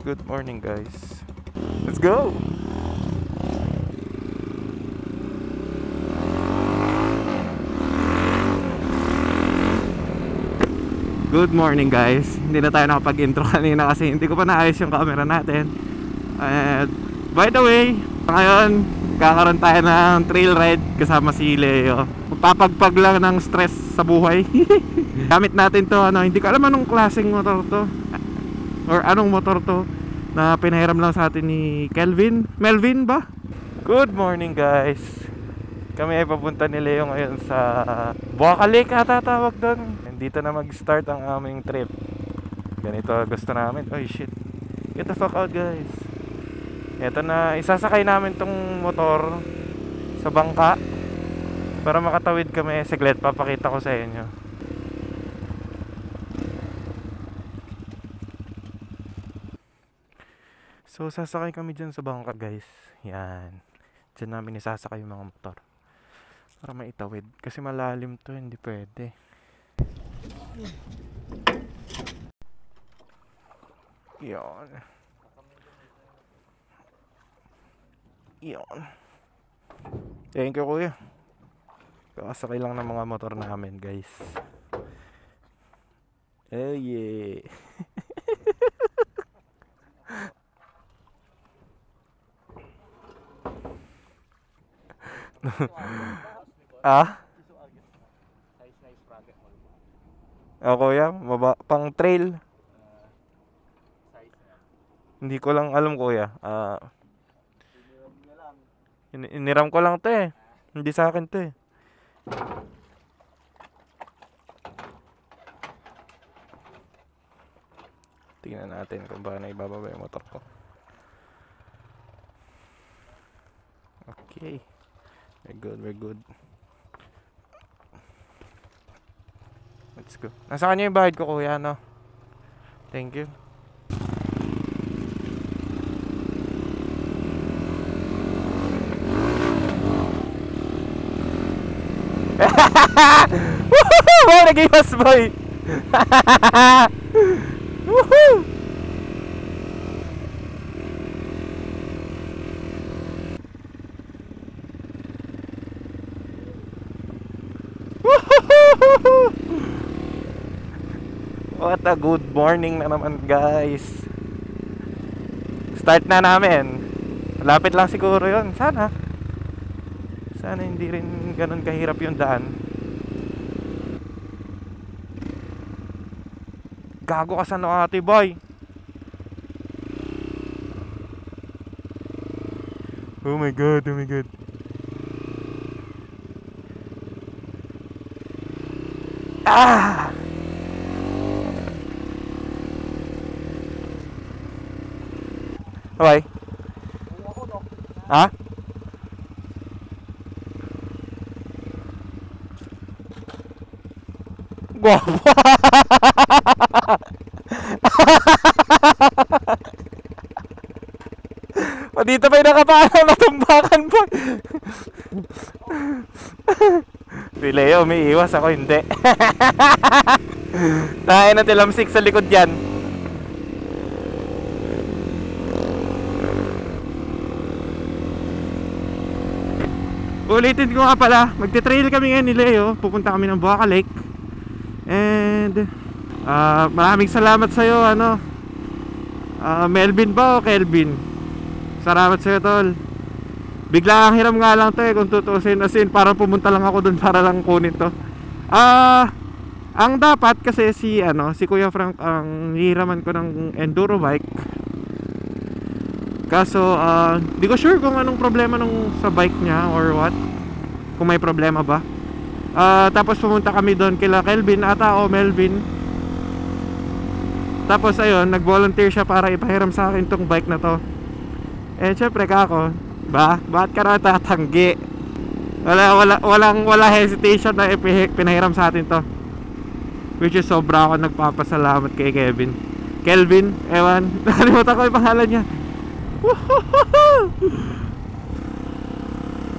Good morning, guys. Let's go! Good morning, guys. Hindi na tayo nakapag-intro kanina kasi hindi ko pa naayos yung camera natin. And by the way, ngayon kakaroon tayo ng trail ride kasama si Leo. Papagpag lang ng stress sa buhay. Gamit natin to, hindi ko alam anong klaseng motor to or anong motor to na pinahiram lang sa atin ni Melvin ba? Good morning, guys. Kami ay papunta ni Leo ngayon sa Boca Lake ata tawag doon. Dito na mag-start ang aming trip. Ganito gusto namin. Oh shit, get the fuck out, guys. Ito na, isasakay namin tong motor sa bangka para makatawid kami. Saglit, papakita ko sa inyo. So sasakay kami dyan sa bangka, guys. Yan, dyan namin isasakay yung mga motor para maitawid. Kasi malalim to, hindi pwede. Yan. Yan. Thank you, kuya. Kakasakay lang ng mga motor namin, guys. Oh yeah. Ah? O kuya, pang trail. Hindi ko lang alam, kuya. Iniram ko lang to eh. Hindi sa akin to eh. Tingnan natin kung paano ibababa yung motor ko. Okay. We're good. Let's go. Nasa kanya yung bahid ko, kuya, no? Thank you. Woohoo! Wow, nag-iwas, boy! Woohoo! What a good morning na naman, guys. Start na namin. Malapit lang siguro yun. Sana hindi rin ganun kahirap yung daan. Gago ka sa ate, boy. Oh my god. Ah! Okay. Ha? Guwapo. O dito pa yung nakapaan, natumbakan po. Si Leo umiiwas, ako hindi. Tayo na tilamsik sa likod yan. Ulitin ko nga pala, magte-trail kami ngayon ni Leo. Pupunta kami ng Boca Lake. And maraming salamat sa'yo, Melvin ba o Kelvin? Salamat sa'yo, tol. Bigla ang hiram nga lang to eh, kung tutusin. As in, parang pumunta lang ako dun para lang kunin to. Ang dapat kasi si Kuya Frank ang hiraman ko ng enduro bike. Kaso di ko sure kung anong problema sa bike niya or what, kung may problema ba. Tapos pumunta kami doon kila Kelvin ata o Melvin. Tapos ayun, nag-volunteer siya para ipahiram sa akin tong bike na to. Eh syempre kako, bakit ka na tatanggi? Wala hesitation na pinahiram sa atin to. Which is sobra ako nagpapasalamat kay Kelvin, ewan, nakalimutan ko yung pangalan niya.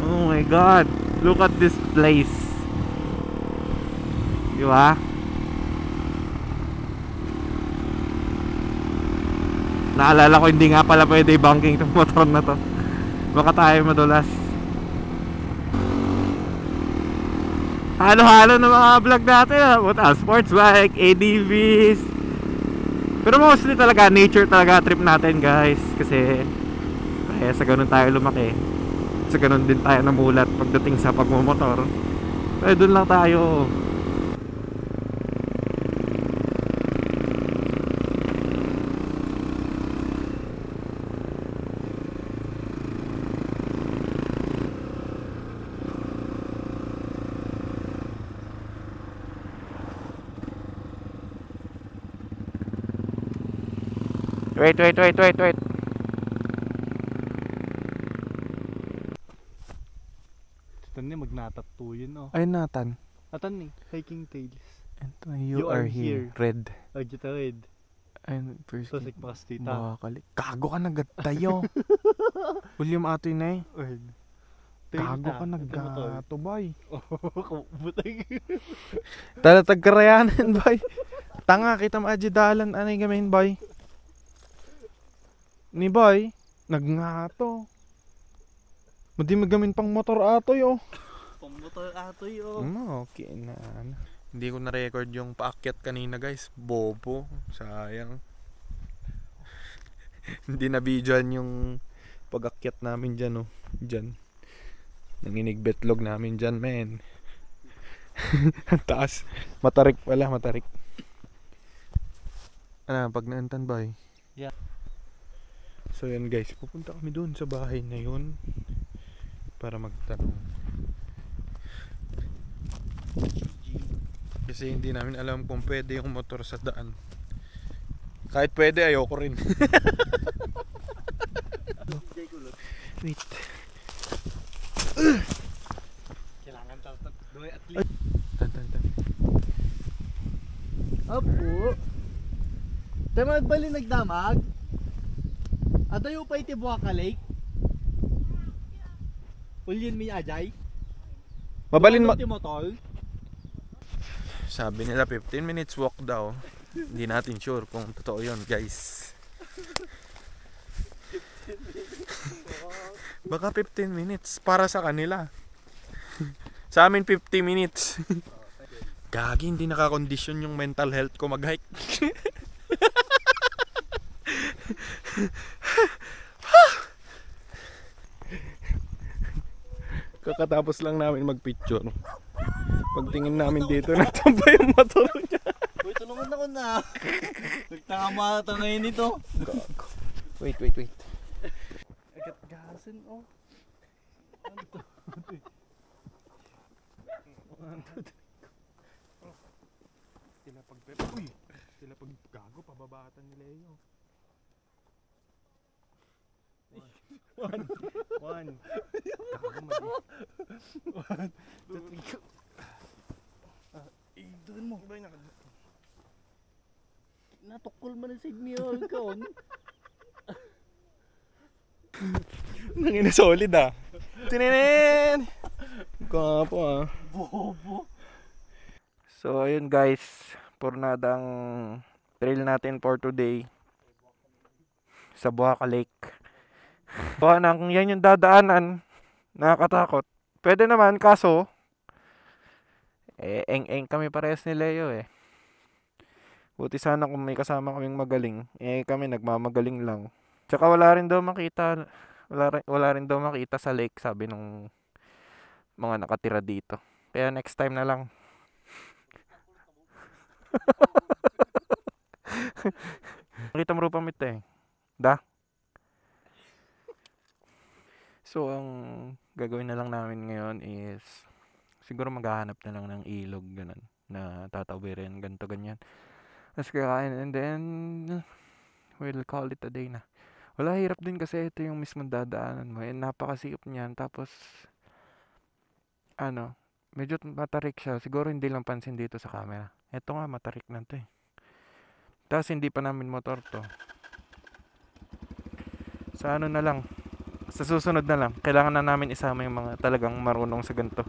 Oh my god, look at this place. Diba? Naalala ko hindi nga pala pwede i-banking itong motor na to. Baka tayo madulas. Halo-halo ng mga vlog natin, sports bike, ADVs. Pero mostly talaga nature talaga trip natin, guys. Kasi sa ganun tayo lumaki. Sa ganun din tayo namulat pagdating sa pagmumotor. Kaya dun lang tayo. Wait. Ito ni magnatattoo yun, oh. Ay, Nathan. Atan ni, hiking tails. Ito, you are here. Red. Oh, dito red. Ay, first Tosik pakastita. Bakali. Kago ka nagatayo. William Atoy na eh. Red. Kago ka naggato, boy. Oh, butay. Talatag karayanan, boy. Tanga, kita maajidalan. Anay gamin, boy. Ni boy, nagngato. Madi magamin pang motor atoy, oh. Pang motor atoy, oh. Okay na. Hindi ko na-record yung paakyat kanina, guys. Bobo. Sayang. Hindi na videoan yung pag-akyat namin dyan, oh. Dyan. Nanginig betlog namin dyan, men. Ang taas. Matarik pala, matarik. Ano, pag naantan ba, eh? Yeah. So yan, guys, pupunta kami doon sa bahay na yun para magtanong. Kasi hindi namin alam kung pwede yung motor sa daan. Kahit pwede, ayoko rin. Wait. Kailangan doy at least. Tan. Apo. Tayo magbali nagdamag. Adayo pa iti Buaka Lake. Ulyin mi ajay. Mabalin motol. Sabi nila 15 minutes walk daw. Hindi natin sure kung totoo yun, guys. Baka 15 minutes para sa kanila. Sa amin 50 minutes. Gagi, hindi nakakondisyon yung mental health ko mag-hike. Kakatapos lang namin magpicture. Pagtingin namin dito, nagtambay yung motor niya. Uy, tulungan ako na. Nagtangamata ngayon ito. Wait. Agat gasin, oh. Sila pag gago, pababatan ni Leo. One. Gago mali. One. Doon mo. Natukol man ang signal kaon. Nangina solid ah. Tininin! Gapo ah. Bobo. So ayun guys, pornadang trail natin for today sa Buaka Lake. Baka na kung yan yung dadaanan, nakakatakot. Pwede naman, kaso eng-eng kami parehas ni Leo eh. Buti sana kung may kasama kaming magaling. Kami nagmamagaling lang. Tsaka wala rin daw makita sa lake, sabi nung mga nakatira dito. Kaya next time na lang. Nakita mo rupang mit eh. Da? So, ang gagawin na lang namin ngayon is siguro maghahanap na lang ng ilog ganun, na tatawirin, ganito ganyan. Tapos kakain and then we'll call it a day na. Wala, hirap din kasi ito yung mismong dadaanan mo. Napakasikip niyan. Tapos medyo matarik siya. Siguro hindi lang pansin dito sa camera. Ito nga, matarik na to eh. Tapos hindi pa namin motor to. Sa na lang, sa susunod na lang, kailangan na namin isama yung mga talagang marunong sa ganito.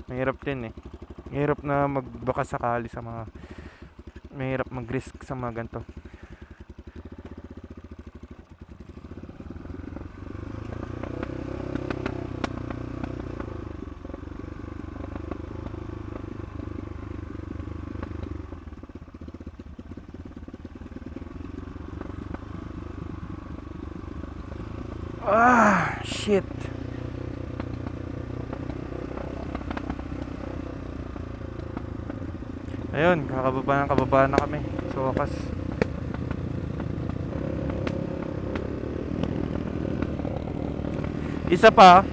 Mahirap din eh. Mahirap na magbaka sakali sa mga, mahirap mag-risk sa mga ganito. Shit. Ayun, kababa na kami. So, wakas. Isa pa,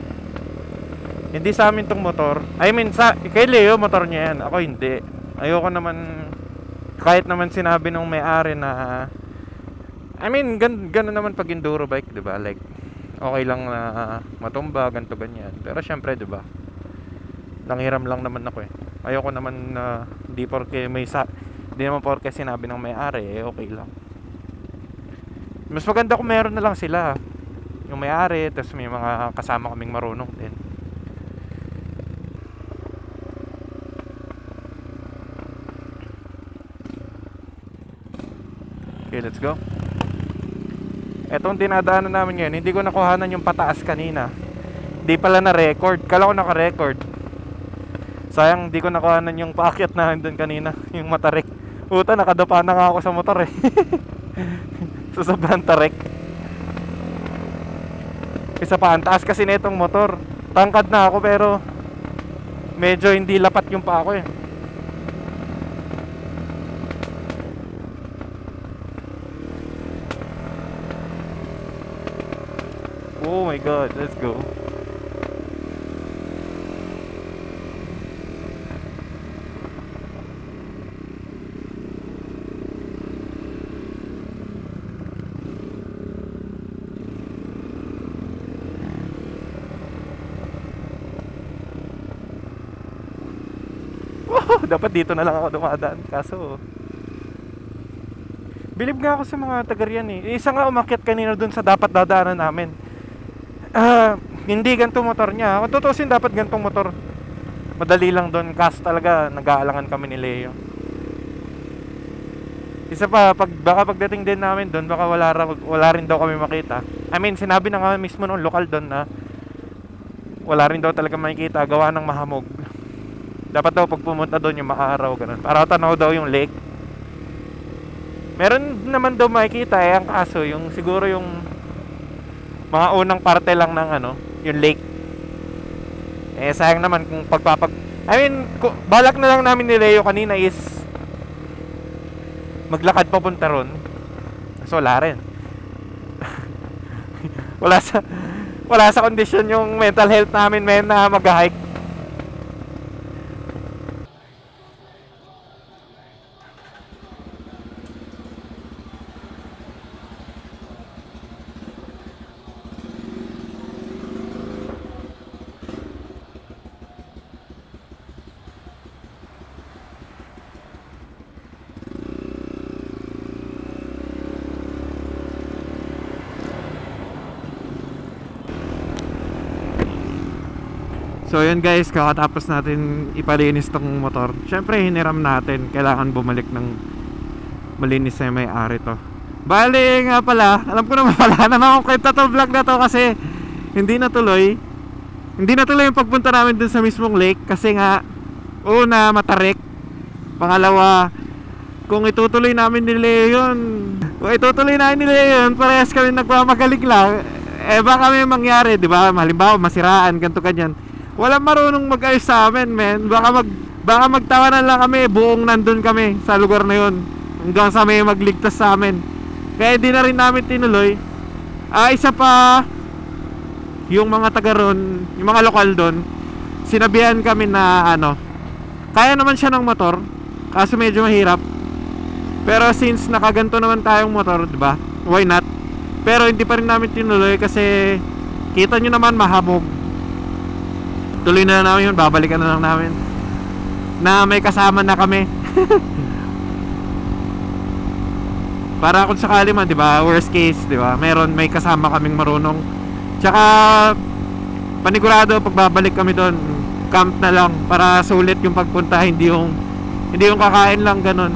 hindi sa amin tong motor. I mean, kay Leo, motor niya yan. Ako hindi. Ayoko naman, kahit naman sinabi nung may-ari na, I mean, gano'n naman pag enduro bike, diba? Like, okay lang na matumba, ganito, ganyan. Pero syempre, diba? Nanghiram lang naman ako eh. Ayoko naman na hindi naman porke sinabi ng may-ari eh, okay lang. Mas maganda kung meron na lang sila, yung may-ari, tapos may mga kasama kaming marunong din. Okay, let's go. Etong dinadaanan namin ngayon, hindi ko nakuhanan yung pataas kanina. Hindi pala na-record. Kala ko naka-record. Sayang, di ko nakuhanan yung paakyat na doon kanina, yung matarik. Puta, nakadapa na nga ako sa motor eh. Sa sobrang tarik. Isa pa, ang taas kasi netong motor. Tangkad na ako pero medyo hindi lapat yung paa ko eh. Oh my god, let's go. Dapat dito na lang ako dumadaan. Kaso bilib nga ako sa mga taga riyan eh. Isa nga umakyat kanina dun sa dapat dadaanan namin. Hindi ganito motor niya. Kung tutusin, dapat gantong motor. Madali lang dun. Kaso talaga nag-aalangan kami ni Leo. Isa pa, baka pagdating din namin dun, baka wala rin daw kami makita. I mean, sinabi na nga mismo nung lokal dun na wala rin daw talaga makikita, gawa ng mahamog. Dapat daw pag pumunta doon yung makaaraw, ganun, para tanaw daw yung lake. Meron naman daw makikita eh, ang kaso yung siguro yung mga unang parte lang ng yung lake. Eh sayang naman kung I mean, balak na lang namin ni Leo kanina is maglakad papunta ron. So wala rin. wala sa kondisyon yung mental health namin men na mag-hike. So yun guys, kakatapos natin ipalinis tong motor. Syempre hiniram natin, kailangan bumalik ng malinis na may-ari to. Bali nga pala, alam ko naman pala na nakukwenta to vlog na to kasi hindi natuloy yung pagpunta namin dun sa mismong lake. Kasi nga, una, matarik. Pangalawa, kung itutuloy namin ni Leo yun, parehas kami nagmamagaling lang. Eh baka may mangyari, di ba? Halimbawa, masiraan, ganito ganyan. Walang marunong mag-ayos sa amin, men. Baka magtawanan lang kami, buong nandun kami sa lugar na yun, hanggang sa may magligtas sa amin. Kaya di na rin namin tinuloy. Isa pa, yung mga taga ron, yung mga lokal doon, sinabihan kami na kaya naman siya ng motor, kaso medyo mahirap. Pero since nakaganto naman tayong motor, diba? Why not? Pero hindi pa rin namin tinuloy kasi kita nyo naman mahamog. Tuloy na namin yun, babalikan na lang namin na may kasama na kami. Para kung sakali man, diba? Worst case, diba? May kasama kaming marunong. Tsaka panigurado pag babalik kami doon, camp na lang para sulit yung pagpunta, hindi yung kakain lang ganun.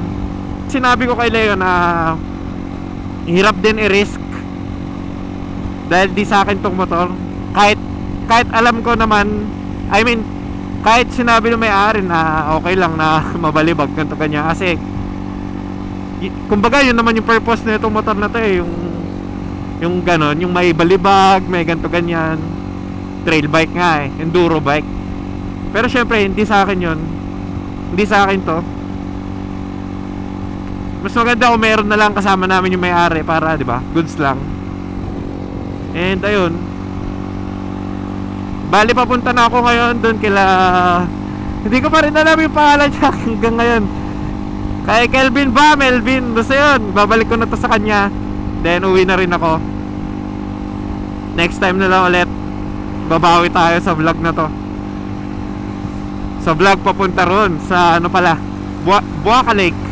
Sinabi ko kay Leo na hirap din i-risk dahil di sa akin tong motor. Kahit alam ko naman, I mean, kahit sinabi ng may-ari na okay lang na mabalibag ganito kanya, kasi kumbaga yun naman yung purpose na itong motor na to eh, yung Yung ganon, yung may balibag, may ganto ganyan. Trail bike nga eh, enduro bike. Pero syempre, hindi sa akin yun. Hindi sa akin to. Mas maganda kung meron na lang kasama namin yung may-ari para, di ba, goods lang. And ayun, bali papunta na ako ngayon doon kila, hindi ko pa rin alam yung pangalan niya hanggang ngayon. Kay Kelvin ba? Melvin? Basta yun, babalik ko na to sa kanya. Then uwi na rin ako. Next time na lang ulit, babawi tayo sa vlog na to. Sa vlog papunta ron sa ano pala, Buaca Lake.